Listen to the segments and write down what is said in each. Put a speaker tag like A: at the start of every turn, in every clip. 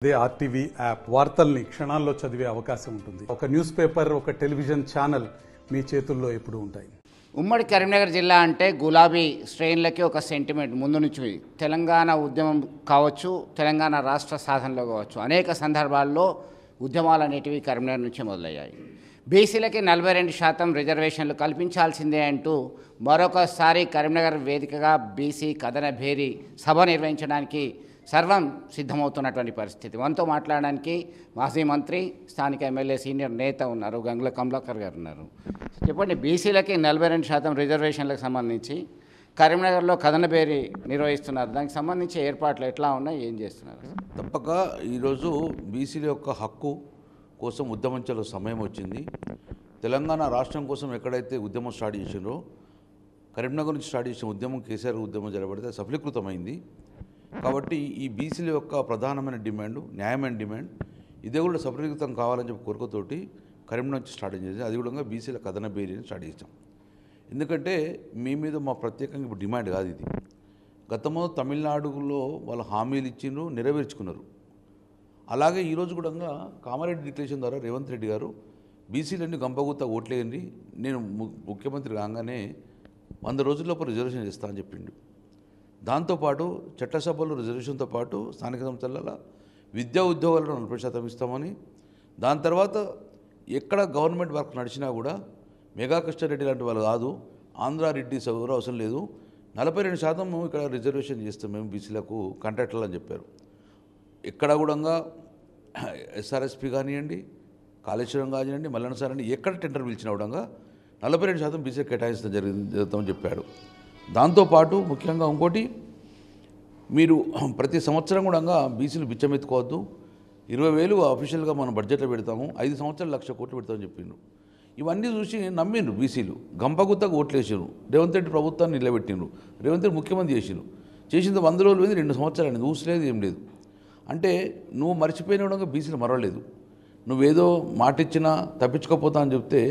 A: అదే RTV app వార్తల్ని క్షణాల్లో చదివే అవకాశం ఉంటుంది. ఒక న్యూస్ పేపర్, ఒక టెలివిజన్ ఛానల్ మీ చేతుల్లో ఎప్పుడూ ఉంటాయి.
B: ఉమ్మడి కరీంనగర్ జిల్లా అంటే గులాబీ శ్రేణులకి ఒక సెంటిమెంట్ ముందు నుంచి తెలంగాణ ఉద్యమం కావచ్చు, తెలంగాణ రాష్ట్ర సాధనలో కావచ్చు, అనేక సందర్భాల్లో ఉద్యమాలు అనేటివి కరీంనగర్ నుంచి మొదలయ్యాయి. బీసీలకి 42% రిజర్వేషన్లు కల్పించాల్సిందే అంటూ మరొకసారి కరీంనగర్ వేదికగా బీసీ కథన భేరీ సభ నిర్వహించడానికి సర్వం సిద్ధమవుతున్నటువంటి పరిస్థితి. మనతో మాట్లాడడానికి మాజీ మంత్రి, స్థానిక ఎమ్మెల్యే, సీనియర్ నేత ఉన్నారు, గంగుల కమలాకర్ గారు ఉన్నారు. చెప్పండి, బీసీలకి 42% రిజర్వేషన్లకు సంబంధించి కరీంనగర్లో కథన భేరీ నిర్వహిస్తున్నారు. దానికి సంబంధించి ఏర్పాట్లు ఎట్లా ఉన్నాయి, ఏం చేస్తున్నారు?
C: తప్పక ఈరోజు బీసీల యొక్క హక్కు కోసం ఉద్యమించాల్సిన సమయం వచ్చింది. తెలంగాణ రాష్ట్రం కోసం ఎక్కడైతే ఉద్యమం స్టార్ట్ చేసిండ్రో, కరీంనగర్ నుంచి స్టార్ట్ చేసిన ఉద్యమం, కేసీఆర్ ఉద్యమం జరగబడితే సఫలీకృతమైంది. కాబట్టి ఈ బీసీల యొక్క ప్రధానమైన డిమాండ్, న్యాయమైన డిమాండ్, ఇదే కూడా సఫలీకృతం కావాలని చెప్పి కోరికతోటి కరీంనగర్ నుంచి స్టార్ట్ చేసి అది కూడా బీసీల కథన భేరీని స్టార్ట్ చేసాం. ఎందుకంటే మీ మీద మా ప్రత్యేకంగా ఇప్పుడు డిమాండ్ కాదు ఇది. గతంలో తమిళనాడులో వాళ్ళు హామీలు ఇచ్చిండ్రు, నెరవేర్చుకున్నారు. అలాగే ఈరోజు కూడా కామారెడ్డి డిక్లరేషన్ ద్వారా రేవంత్ రెడ్డి గారు బీసీలన్నీ గంపగుత్త ఓట్లేయండి, నేను ముఖ్యమంత్రి కాగానే 100 రోజుల్లోపు రిజర్వేషన్ చేస్తా అని చెప్పిండు. దాంతోపాటు చట్టసభలో రిజర్వేషన్తో పాటు స్థానిక సంస్థల విద్యా ఉద్యోగాలను 40% ఇస్తామని, దాని తర్వాత ఎక్కడ గవర్నమెంట్ వర్క్ నడిచినా కూడా మెగా కృష్ణారెడ్డి లాంటి వాళ్ళు కాదు, ఆంధ్ర రెడ్డిస్ ఎవరు అవసరం లేదు, 42% ఇక్కడ రిజర్వేషన్ చేస్తాం మేము బీసీలకు కాంట్రాక్టర్లు అని చెప్పారు. ఎక్కడ కూడా ఎస్ఆర్ఎస్పి కానివ్వండి, కాళేశ్వరం కానివ్వండి, మల్లన్న సార్ అని ఎక్కడ టెండర్ పిలిచినా కూడా 42% బీసీలకు కేటాయించడం జరుగుతామని చెప్పాడు. దాంతోపాటు ముఖ్యంగా ఇంకోటి, మీరు ప్రతి సంవత్సరం కూడా బీసీలు బిచ్చమెత్తుకోవద్దు, 20,000 అఫీషియల్గా మనం బడ్జెట్లో పెడతాము, 5 సంవత్సరాలు 1,00,000 కోట్లు పెడతామని చెప్పిండ్రు. ఇవన్నీ చూసి నమ్మిండ్రు బీసీలు, గంపగుత్తకు ఓట్లు వేసారు, రేవంత్ రెడ్డి ప్రభుత్వాన్ని నిలబెట్టిండ్రు, రేవంత్ రెడ్డి ముఖ్యమంత్రి చేసింది 100 రోజులు పోయింది, 2 సంవత్సరాలు ఊసలేదు, ఏం లేదు. అంటే నువ్వు మర్చిపోయిన కూడా బీసీలు మరవలేదు. నువ్వేదో మాట ఇచ్చినా తప్పించుకోపోతా అని చెప్తే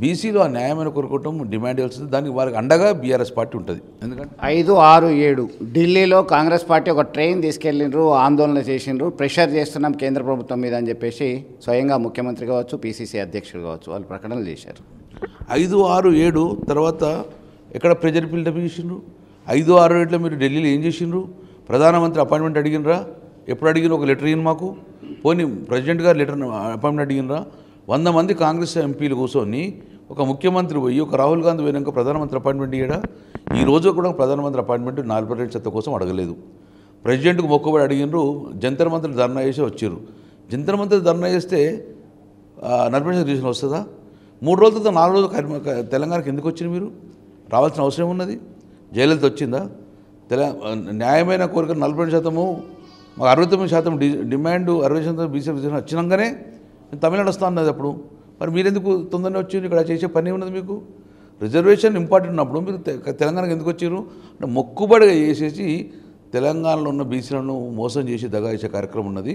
C: బీసీలో ఆ న్యాయమైన కోరుకోవటం డిమాండ్ చేయాల్సింది. దానికి వారికి అండగా బీఆర్ఎస్ పార్టీ ఉంటుంది. ఎందుకంటే
B: 5, 6, 7 ఢిల్లీలో కాంగ్రెస్ పార్టీ ఒక ట్రైన్ తీసుకెళ్ళిండ్రు, ఆందోళన చేసిండ్రు, ప్రెషర్ చేస్తున్నాం కేంద్ర ప్రభుత్వం మీద అని చెప్పేసి స్వయంగా ముఖ్యమంత్రి కావచ్చు, పీసీసీ అధ్యక్షుడు కావచ్చు, వాళ్ళు ప్రకటనలు చేశారు.
C: 5, 6, 7 తర్వాత ఎక్కడ ప్రెజర్ బిల్డప్ చేసిండ్రు? 5, 6, 7లో మీరు ఢిల్లీలో ఏం చేసిండ్రు? ప్రధానమంత్రి అపాయింట్మెంట్ అడిగినరా? ఎప్పుడు అడిగిన ఒక లెటర్ ఇయ్యండి మాకు, పోనీ ప్రెసిడెంట్ గారు లెటర్ అపాయింట్మెంట్ అడిగినరా? 100 మంది కాంగ్రెస్ ఎంపీలు కూర్చొని ఒక ముఖ్యమంత్రి పోయి ఒక రాహుల్ గాంధీ పోయినాక ప్రధానమంత్రి అపాయింట్మెంట్ ఇయ్యడా? ఈ రోజు కూడా ప్రధానమంత్రి అపాయింట్మెంట్ 42% కోసం అడగలేదు. ప్రెసిడెంట్కు మొక్కుబడి అడిగినారు, జంతర్ మంత్రి ధర్నా చేసి వచ్చారు. జంతర్ మంత్రి ధర్నా చేస్తే 40% రిజర్వేషన్ వస్తుందా? 3 రోజుల తర్వాత 4 రోజులు తెలంగాణకి ఎందుకు వచ్చింది? మీరు రావాల్సిన అవసరం ఉన్నది. జయలలిత వచ్చిందా? న్యాయమైన కోరిక 42%, మాకు 69% డిమాండ్, 60% బీసీ రిజర్వేషన్ వచ్చినాకనే తమిళనాడు వస్తా అన్నది. అప్పుడు మరి మీరెందుకు తొందరనే వచ్చి ఇక్కడ చేసే పని ఉన్నది? మీకు రిజర్వేషన్ ఇంపార్టెంట్ ఉన్నప్పుడు మీరు తెలంగాణకు ఎందుకు వచ్చారు? అంటే మొక్కుబడిగా చేసేసి తెలంగాణలో ఉన్న బీసీలను మోసం చేసి దగా చేసే కార్యక్రమం ఉన్నది.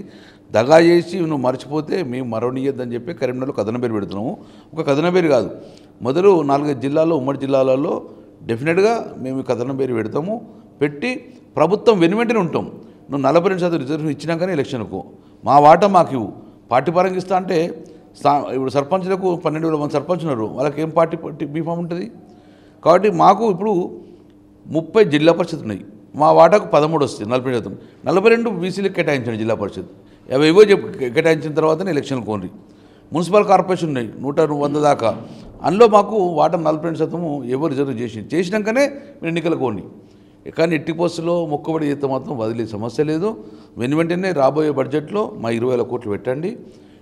C: దగా చేసి నువ్వు మర్చిపోతే మేము మరవనీయద్దని చెప్పి కరీంనగర్లో కథన పేరు పెడుతున్నాము. ఒక కథన పేరు కాదు, మొదలు 4-5 జిల్లాల్లో, ఉమ్మడి జిల్లాలలో డెఫినెట్గా మేము కథన పేరు పెడతాము. పెట్టి ప్రభుత్వం వెనువెంటనే ఉంటాం. నువ్వు 42% రిజర్వేషన్ ఇచ్చినాకనే ఎలక్షన్కు మా వాటా మాకు ఇవ్వు. పార్టీ పరంగా ఇస్తా అంటే ఇప్పుడు సర్పంచ్లకు 12,000 మంది సర్పంచ్ ఉన్నారు, వాళ్ళకి ఏం పార్టీ బీఫామ్ ఉంటుంది? కాబట్టి మాకు ఇప్పుడు 30 జిల్లా పరిషత్ ఉన్నాయి, మా వాటాకు 13 వస్తుంది, 40%. 42 బీసీలకు కేటాయించండి జిల్లా పరిషత్, ఏవో కేటాయించిన తర్వాతనే ఎలక్షన్లు కోండి. మున్సిపల్ కార్పొరేషన్ ఉన్నాయి 100 దాకా, అందులో మాకు వాటా 42% ఎవరు రిజర్వ్ చేసినాకనే మీరు ఎన్నికలు కోండి. కానీ ఎట్టి పోస్టులో మొక్కుబడి చేస్తే మాత్రం వదిలే సమస్య లేదు. వెంటనే రాబోయే బడ్జెట్లో మా 20,000 కోట్లు పెట్టండి.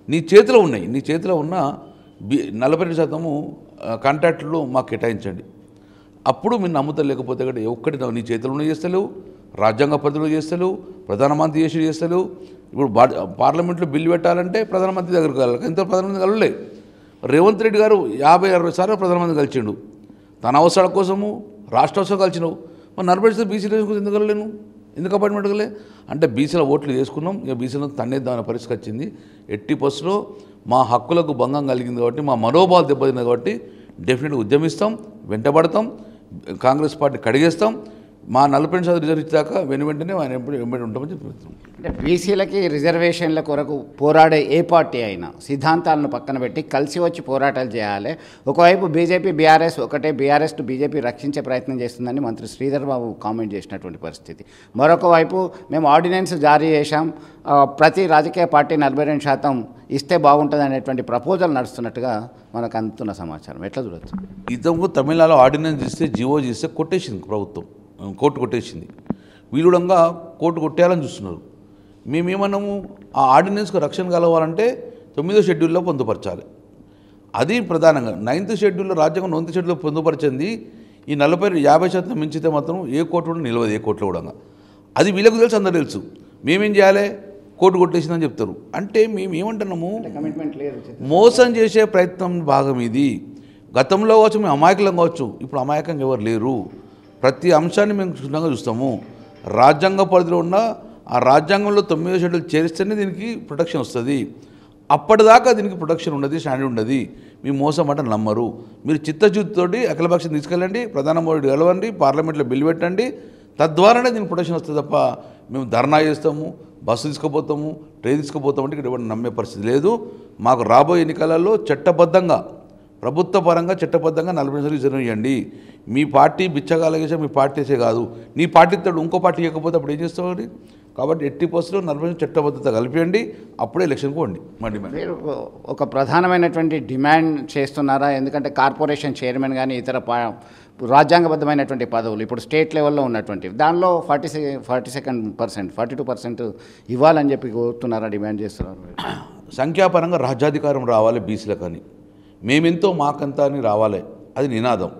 C: నీ చేతిలో ఉన్నాయి, నీ చేతిలో ఉన్న 42% కాంట్రాక్టులు మాకు కేటాయించండి. అప్పుడు మీరు నమ్ముతా. లేకపోతే కూడా ఒక్కటి నీ చేతిలో చేస్తలేవు, రాజ్యాంగ పద్ధతిలో చేస్తలేవు, ప్రధానమంత్రి చేస్తలేవు. ఇప్పుడు పార్లమెంట్లో బిల్లు పెట్టాలంటే ప్రధానమంత్రి దగ్గరకు వెళ్ళాలి, ఇంత ప్రధానమంత్రి కలవలే. రేవంత్ రెడ్డి గారు 50-60 సార్లు ప్రధానమంత్రి కలిసిండు, తన అవసరాల కోసము, రాష్ట్ర అవసరం కలిసినావు. మరి 40% బీసీ కోసం ఎందుకు వెళ్ళలేను? ఎందుకు అపాయింట్మెంట్ అడగలే? అంటే బీసీల ఓట్లు చేసుకున్నాం, ఇక బీసీలను తన్నేద్దామనే పరిస్థితి వచ్చింది. ఎట్టి బస్సులో మా హక్కులకు భంగం కలిగింది కాబట్టి, మా మనోభావాలు దెబ్బతింది కాబట్టి డెఫినెట్గా ఉద్యమిస్తాం, వెంటబడతాం, కాంగ్రెస్ పార్టీ కడిగేస్తాం. మా 40% రిజర్వ్ ఇచ్చాక వెంటనే ఆయన వెంబడి ఉంటామని చెప్తున్నాం.
B: అంటే బీసీలకి రిజర్వేషన్ల కొరకు పోరాడే ఏ పార్టీ అయినా సిద్ధాంతాలను పక్కన పెట్టి కలిసి వచ్చి పోరాటాలు చేయాలి. ఒకవైపు బీజేపీ బీఆర్ఎస్ ఒకటే, బీఆర్ఎస్ టు బీజేపీ రక్షించే ప్రయత్నం చేస్తుందని మంత్రి శ్రీధర్ బాబు కామెంట్ చేసినటువంటి పరిస్థితి. మరొక వైపు మేము ఆర్డినెన్స్ జారీ చేశాం, ప్రతి రాజకీయ పార్టీ 42% ఇస్తే బాగుంటుంది అనేటువంటి ప్రపోజల్ నడుస్తున్నట్టుగా మనకు అందుతున్న సమాచారం. ఎట్లా చూడొచ్చు?
C: ఇంతకు తమిళనాడులో ఆర్డినెన్స్ ఇస్తే జీవో చేస్తే కొట్టేసింది ప్రభుత్వం, కోర్టు కొట్టేసింది. వీలుడంగా కోర్టు కొట్టేయాలని చూస్తున్నారు. మేమేమన్నాము, ఆ ఆర్డినెన్స్కు రక్షణ కలవాలంటే 9వ షెడ్యూల్లో పొందుపరచాలి. అది ప్రధానంగా 9th షెడ్యూల్లో రాజ్యాంగం 9th షెడ్యూల్లో పొందుపరిచింది. ఈ 50% మించితే మాత్రం ఏ కోర్టు కూడా నిలవదు, ఏ కోర్టులో కూడా. అది వీళ్ళకు తెలుసు, అందరూ తెలుసు. మేమేం చేయాలి, కోర్టు కొట్టేసిందని చెప్తారు. అంటే మేము ఏమంటున్నాము,
B: కమిట్మెంట్ లేదు,
C: మోసం చేసే ప్రయత్నం భాగం ఇది. గతంలో కావచ్చు మేము అమాయకులం కావచ్చు, ఇప్పుడు అమాయకంగా ఎవరు లేరు. ప్రతి అంశాన్ని మేము క్షుణ్ణంగా చూస్తాము. రాజ్యాంగ పరిధిలో ఉన్న ఆ రాజ్యాంగంలో 9వ షెడ్యూల్ చేరిస్తేనే దీనికి ప్రొటెక్షన్ వస్తుంది. అప్పటిదాకా దీనికి ప్రొటెక్షన్ ఉండదు, స్టాండర్డ్ ఉండదు. మీ మోసం మాట నమ్మరు. మీరు చిత్తశుద్ధితోటి అఖిలపక్షం తీసుకెళ్ళండి, ప్రధానమంత్రి కలవండి, పార్లమెంట్లో బిల్లు పెట్టండి. తద్వారానే దీనికి ప్రొటెక్షన్ వస్తుంది తప్ప మేము ధర్నా చేస్తాము, బస్సు తీసుకుపోతాము, ట్రైన్ తీసుకుపోతాము అంటే ఇక్కడ ఎవరు నమ్మే పరిస్థితి లేదు. మాకు రాబోయే ఎన్నికలలో చట్టబద్ధంగా, ప్రభుత్వ పరంగా చట్టబద్ధంగా 40% రిజర్వ్ ఇవ్వండి. మీ పార్టీ బిచ్చగాలగేసే మీ పార్టీసే కాదు, నీ పార్టీతో ఇంకో పార్టీ ఇవ్వకపోతే అప్పుడు ఏం చేస్తావు? కాబట్టి 80% 40% చట్టబద్ధత కలిపియండి, అప్పుడే ఎలక్షన్కి పోండి.
B: మీరు ఒక ప్రధానమైనటువంటి డిమాండ్ చేస్తున్నారా? ఎందుకంటే కార్పొరేషన్ చైర్మన్ కానీ ఇతర రాజ్యాంగబద్ధమైనటువంటి పదవులు ఇప్పుడు స్టేట్ లెవెల్లో ఉన్నటువంటి దానిలో 42% ఇవ్వాలని చెప్పి కోరుతున్నారా, డిమాండ్ చేస్తున్నారు?
C: సంఖ్యాపరంగా రాజ్యాధికారం రావాలి బీసీలకు అని, మేమెంతో మాకంతా అని రావాలి, అది నినాదం.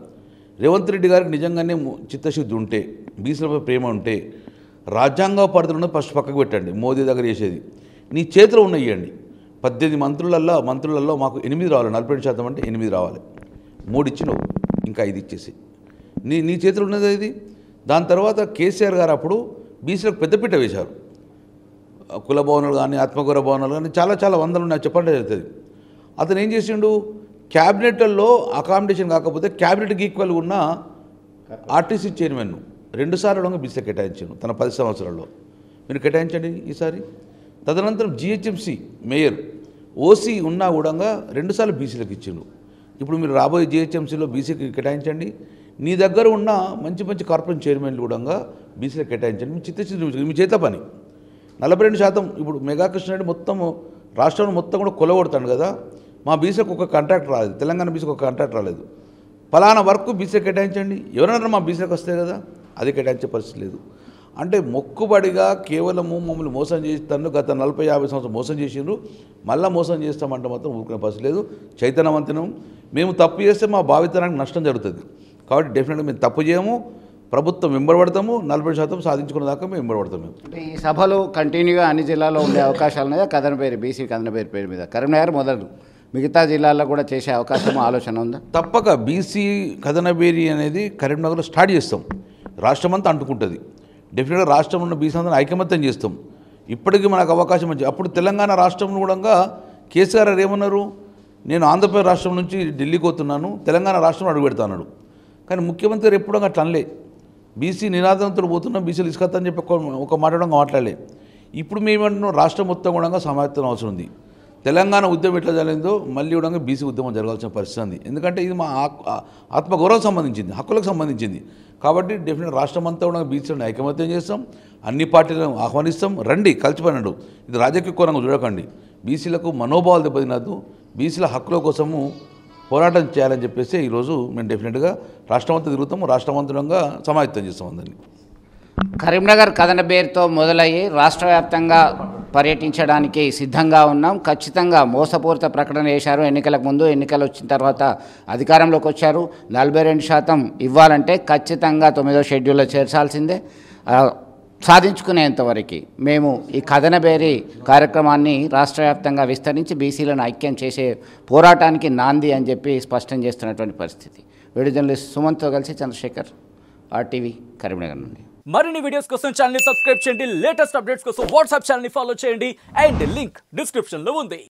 C: రేవంత్ రెడ్డి గారికి నిజంగానే చిత్తశుద్ధి ఉంటే, బీసీలపై ప్రేమ ఉంటే రాజ్యాంగ పరిధిలో ఫస్ట్ పక్కకు పెట్టండి. మోదీ దగ్గర చేసేది నీ చేతిలో ఉన్న ఇవ్వండి. 18 మంత్రులలో మాకు 8 రావాలి, 42% అంటే 8 రావాలి. 3 ఇచ్చినావు, ఇంకా 5 ఇచ్చేసి నీ చేతిలో ఉన్నది ఇది. దాని తర్వాత కేసీఆర్ గారు అప్పుడు బీసీలకు పెద్దపీట వేశారు. కుల భవనాలు కానీ, ఆత్మగౌరవ భవనాలు కానీ చాలా వందలు ఉన్నాయి, చెప్పండి అవుతుంది. అతను ఏం చేసిండు, క్యాబినెట్లలో అకామిడేషన్ కాకపోతే క్యాబినెట్కి ఈక్వల్ ఉన్న ఆర్టీసీ చైర్మన్ 2 సార్లు బీసీలకు కేటాయించాను తన 10 సంవత్సరాల్లో. మీరు కేటాయించండి ఈసారి. తదనంతరం జిహెచ్ఎంసీ మేయర్ ఓసీ ఉన్నా కూడా 2 సార్లు బీసీలకు ఇచ్చిండు. ఇప్పుడు మీరు రాబోయే జిహెచ్ఎంసీలో బీసీకి కేటాయించండి. నీ దగ్గర ఉన్న మంచి కార్పొరేషన్ చైర్మన్లు కూడా బీసీలకు కేటాయించండి. మీ చిత్తశుద్ధి, మీ చేత పని. 42% ఇప్పుడు మెగా కృష్ణారెడ్డి మొత్తం రాష్ట్రంలో మొత్తం కూడా కొలగొడతాడు కదా. మా బీసీలకు ఒక కాంట్రాక్ట్ రాలేదు, తెలంగాణ బీసీకి ఒక కాంట్రాక్ట్ రాలేదు. ఫలానా వర్క్ బీసీలకు కేటాయించండి, ఎవరైనా మా బీసీలకు వస్తాయి కదా, అది కేటాయించే పరిస్థితి లేదు. అంటే మొక్కుబడిగా కేవలము మమ్మల్ని మోసం చేస్తాను, గత 40-50 సంవత్సరాలు మోసం చేసిండ్రు, మళ్ళీ మోసం చేస్తామంటే మాత్రం ఊరుకునే పరిస్థితి లేదు. చైతన్యవంతనం. మేము తప్పు చేస్తే మా భావితరానికి నష్టం జరుగుతుంది. కాబట్టి డెఫినెట్గా మేము తప్పు చేయము, ప్రభుత్వం వెంబడబడతాము, 40% సాధించుకున్న దాకా మేము వెంబడబడతాము.
B: అంటే ఈ సభలు కంటిన్యూగా అన్ని జిల్లాల్లో ఉండే అవకాశాలు ఉన్నాయా? కథనపేరు బీసీ కథనపేరు పేరు మీద కరీంనగర్ మొదలు మిగతా జిల్లాల్లో కూడా చేసే అవకాశం, ఆలోచన ఉందా?
C: తప్పక బీసీ కథనబేరి అనేది కరీంనగర్లో స్టార్ట్ చేస్తాం. రాష్ట్రమంతా అంటుకుంటుంది. డెఫినెట్గా రాష్ట్రంలో ఉన్న బీసీ అందరూ ఐకమత్యం చేస్తాం. ఇప్పటికీ మనకు అవకాశం వచ్చి అప్పుడు తెలంగాణ రాష్ట్రంలో కూడా కేసీఆర్ గారు ఏమన్నారు, నేను ఆంధ్రప్రదేశ్ రాష్ట్రం నుంచి ఢిల్లీకి పోతున్నాను, తెలంగాణ రాష్ట్రంలో అడుగు పెడతాను. కానీ ముఖ్యమంత్రి ఎప్పుడూ అట్లా అనలే. బీసీ నినాదంతో పోతున్నాం, బీసీలు ఇసుకత్తని చెప్పి ఒక మాట్లాడలే. ఇప్పుడు మేమంటున్నాం రాష్ట్రం మొత్తం కూడా సమాయత్తం అవసరం ఉంది. తెలంగాణ ఉద్యమం ఎట్లా జరిగిందో మళ్ళీ కూడా బీసీ ఉద్యమం జరగాల్సిన పరిస్థితి ఉంది. ఎందుకంటే ఇది మా ఆత్మగౌరవం సంబంధించింది, హక్కులకు సంబంధించింది. కాబట్టి డెఫినెట్ రాష్ట్రం అంతా కూడా బీసీలను ఐకమత్యం చేస్తాం, అన్ని పార్టీలను ఆహ్వానిస్తాం. రండి, కలిసిపోయినాడు. ఇది రాజకీయ కోణంగా చూడకండి. బీసీలకు మనోభావాలు దెబ్బతినద్దు, బీసీల హక్కుల కోసము పోరాటం చేయాలని చెప్పేసి ఈరోజు మేము డెఫినెట్గా రాష్ట్రమంతా తిరుగుతాము, రాష్ట్రమంతరంగా సమాయత్తం చేస్తాం అందరినీ.
B: కరీంనగర్ కథన పేరుతో మొదలయ్యి రాష్ట్ర వ్యాప్తంగా పర్యటించడానికి సిద్ధంగా ఉన్నాం. ఖచ్చితంగా మోసపూరిత ప్రకటన చేశారు ఎన్నికలకు ముందు, ఎన్నికలు వచ్చిన తర్వాత అధికారంలోకి వచ్చారు. 42% ఇవ్వాలంటే ఖచ్చితంగా 9వ షెడ్యూల్లో చేర్చాల్సిందే. సాధించుకునేంతవరకు మేము ఈ కథనబేరి కార్యక్రమాన్ని రాష్ట్ర వ్యాప్తంగా విస్తరించి బీసీలను ఐక్యం చేసే పోరాటానికి నాంది అని చెప్పి స్పష్టం చేస్తున్నటువంటి పరిస్థితి. వీడియో జర్నలిస్ట్ సుమంత్తో కలిసి చంద్రశేఖర్, RTV కరీంనగర్ నుండి.
D: మరిన్ని వీడియోస్ కోసం ఛానల్ ని సబ్స్క్రైబ్ చేయండి, లేటెస్ట్ అప్డేట్స్ కోసం వాట్సాప్ ఛానల్ ని ఫాలో చేయండి అండ్ లింక్ డిస్క్రిప్షన్ లో ఉంది.